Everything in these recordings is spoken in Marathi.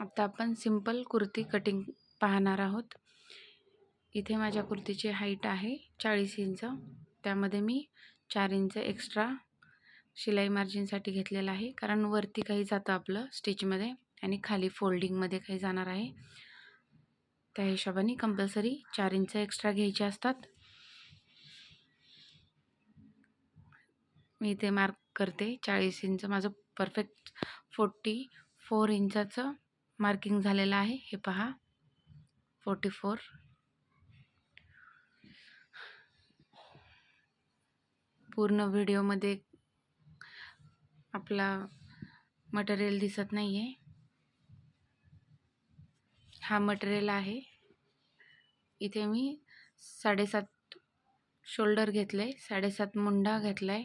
आता आपण सिंपल कुर्ती कटिंग पाहणार आहोत। इथे माझ्या कुर्तीची हाईट आहे 40 इंच। त्यामध्ये मी 4 इंच एक्स्ट्रा शिलाई मार्जिनसाठी घेतलेला आहे, कारण वरती काही जातं आपलं स्टिचमध्ये आणि खाली फोल्डिंगमध्ये काही जाणार आहे। त्या हिशोबाने कंपल्सरी 4 इंच एक्स्ट्रा घ्यायचे असतात। मी इथे मार्क करते 40 इंच। माझं परफेक्ट 44 इंचाचं मार्किंग झालेलं आहे। हे पहा 44। पूर्ण व्हिडिओमध्ये आपला मटेरियल दिसत नाही आहे। हा मटेरियल आहे। इथे मी 7.5 शोल्डर घेतले, 7.5 मुंडा घेतलाय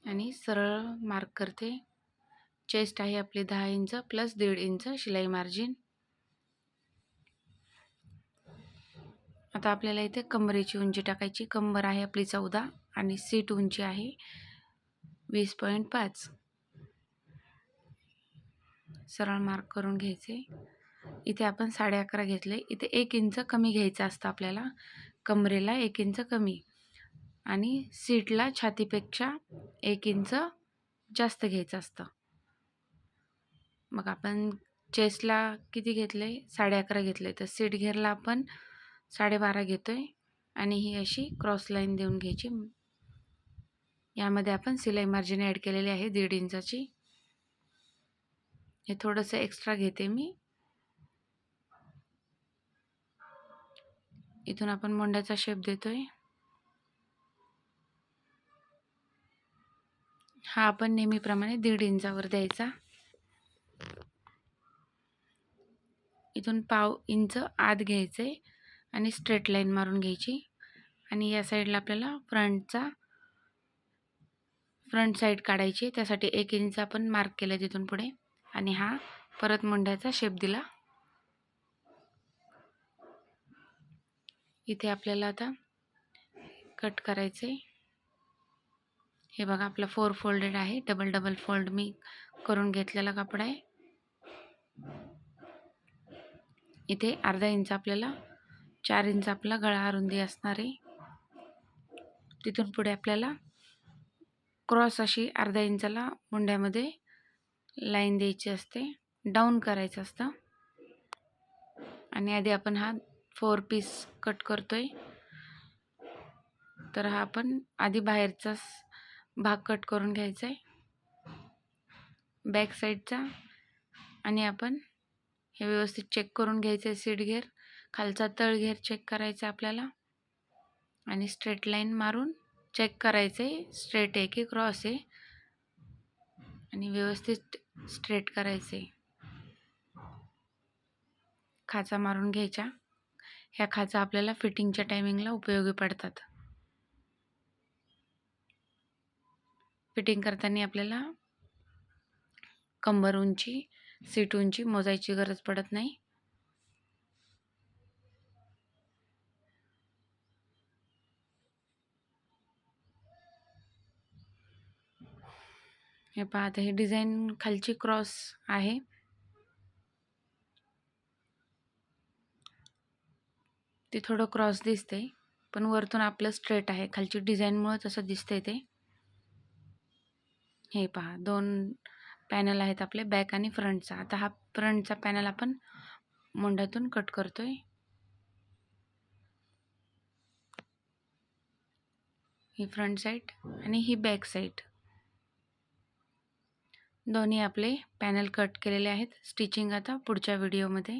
आणि सरळ मार्क करते। चेस्ट आहे आपली 10 इंच प्लस 1.5 इंच शिलाई मार्जिन। आता आपल्याला इथे कमरेची उंची टाकायची। कंबर आहे आपली 14 आणि सीट उंची आहे 20.5। सरळ मार्क करून घ्यायचे। इथे आपण 11.5 घेतले। इथे 1 इंच कमी घ्यायचं असतं आपल्याला, कमरेला 1 इंच कमी आणि सीटला छातीपेक्षा 1 इंच जास्त घ्यायचं असतं। मग आपण चेस्टला किती घेतले? 11.5 घेतले, तर सीट घेरला आपण 12.5 घेतोय आणि ही अशी क्रॉस लाईन देऊन घ्यायची। यामध्ये आपण शिलाई मार्जिन ॲड केलेली आहे 1.5 इंचाची। हे थोडंसं एक्स्ट्रा घेते मी। इथून आपण मुंड्याचा शेप देतोय। हा आपण नेहमीप्रमाणे 1.5 इंचावर द्यायचा। इथून पाव इंच आत घ्यायचे आणि स्ट्रेट लाईन मारून घ्यायची। आणि या साईडला आपल्याला फ्रंट साईड काढायची, त्यासाठी 1 इंच आपण मार्क केलं तिथून पुढे आणि हा परत मुंड्याचा शेप दिला। इथे आपल्याला आता कट करायचे। हे बघा आपला 4 फोल्डेड आहे, डबल फोल्ड मी करून घेतलेला कापड आहे। इथे अर्धा इंच आपल्याला 4 इंच आपला गळा रुंदी असणार आहे। तिथून पुढे आपल्याला क्रॉस अशी अर्धा इंचाला मुंड्यामध्ये लाईन द्यायची असते, डाऊन करायचं असतं। आणि आधी आपण हा 4 पीस कट करतोय, तर हा आपण आधी बाहेरचा भाग कट करून घ्यायचा आहे बॅक साईडचा। आणि आपण हे व्यवस्थित चेक करून घ्यायचं आहे। सीट घेर, खालचा तळ घेर चेक करायचा आपल्याला आणि स्ट्रेट लाईन मारून चेक करायचं आहे स्ट्रेट आहे की क्रॉस आहे, आणि व्यवस्थित स्ट्रेट करायचे। खाचा मारून घ्यायच्या। ह्या खाचा आपल्याला फिटिंगच्या टायमिंगला उपयोगी पडतात। फिटिंग करताना आपल्याला कंबर उंची, सीट उंची मोजायची गरज पडत नाही। हे पहा, आता हे डिझाईन खालची क्रॉस आहे, ते थोडं क्रॉस दिसते, पण वरतून आपलं स्ट्रेट आहे। खालची डिझाईनमुळे तसं दिसतंय ते। हे पहा 2 पॅनल आहेत आपले, बॅक आणि फ्रंटचा। आता हा फ्रंटचा पॅनल आपण मुंड्यातून कट करतोय। ही फ्रंट साईड आणि ही बॅक साईड, दोन्ही आपले पॅनल कट केलेले आहेत। स्टिचिंग आता पुढच्या व्हिडिओमध्ये।